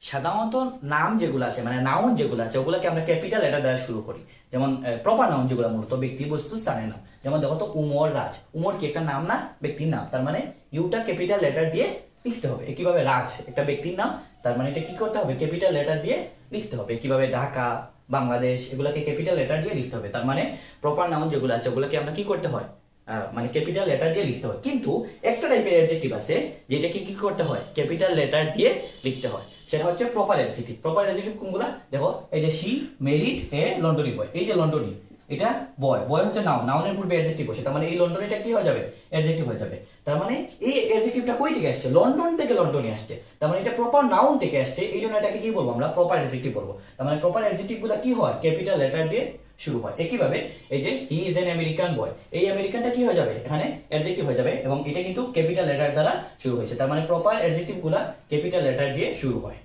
সাধারণত নাম যেগুলো আছে মানে নাউন যেগুলো আছে ওগুলোকে আমরা ক্যাপিটাল লেটার দ্বারা শুরু করি। যেমন প্রপার নাউন যেগুলো মূলত ব্যক্তি বস্তু স্থানের নাম। যেমন দেখো তো উমর রাজ, উমর কি একটা নাম না, ব্যক্তির নাম, তার মানে ইউটা ক্যাপিটাল লেটার দিয়ে লিখতে হবে। একইভাবে রাজ একটা ব্যক্তির নাম, তার মানে এটা কি করতে হবে, ক্যাপিটাল লেটার দিয়ে লিখতে হবে। একইভাবে ঢাকা, বাংলাদেশ এগুলোকে ক্যাপিটাল লেটার দিয়ে লিখতে হবে। তার মানে প্রপার নাউন যেগুলো আছে ওগুলোকে আমরা কি করতে হয়, মানে ক্যাপিটাল লেটার দিয়ে লিখতে হয়। কিন্তু একটা টাইপের অ্যাডজেক্টিভ আছে যেটাকে কি করতে হয়, ক্যাপিটাল লেটার দিয়ে লিখতে হয়, সেটা হচ্ছে প্রপার অ্যাডজেক্টিভ। প্রপার অ্যাডজেক্টিভ কোনগুলা, দেখো এই যে শি মেরিড এ লন্ডনি বয়, এই যে লন্ডনি এটা বয়, বয় হচ্ছে নাউন, নাউনের পূর্বে অ্যাডজেক্টিভ বসে, তার মানে এই লন্ডনিটা কি হয়ে যাবে, অ্যাডজেক্টিভ হয়ে যাবে। তার মানে এই অ্যাডজেক্টিভটা কই থেকে আসছে, লন্ডন থেকে লন্ডনে আসছে, তার মানে এটা প্রপার নাউন থেকে আসছে, এই জন্য এটাকে কি বলবো আমরা, প্রপার অ্যাডজেক্টিভ বলবো। তার মানে প্রপার অ্যাডজেক্টিভ গুলো কি হয়, ক্যাপিটাল লেটার দিয়ে শুরু হয়। একইভাবে এই যে হি ইজ এন আমেরিকান বয়, এই আমেরিকানটা কি হয়ে যাবে, এখানে অ্যাডজেক্টিভ হয়ে যাবে এবং এটা কিন্তু ক্যাপিটাল লেটার দ্বারা শুরু হয়েছে। তার মানে প্রপার অ্যাডজেক্টিভ গুলা ক্যাপিটাল লেটার দিয়ে শুরু হয়।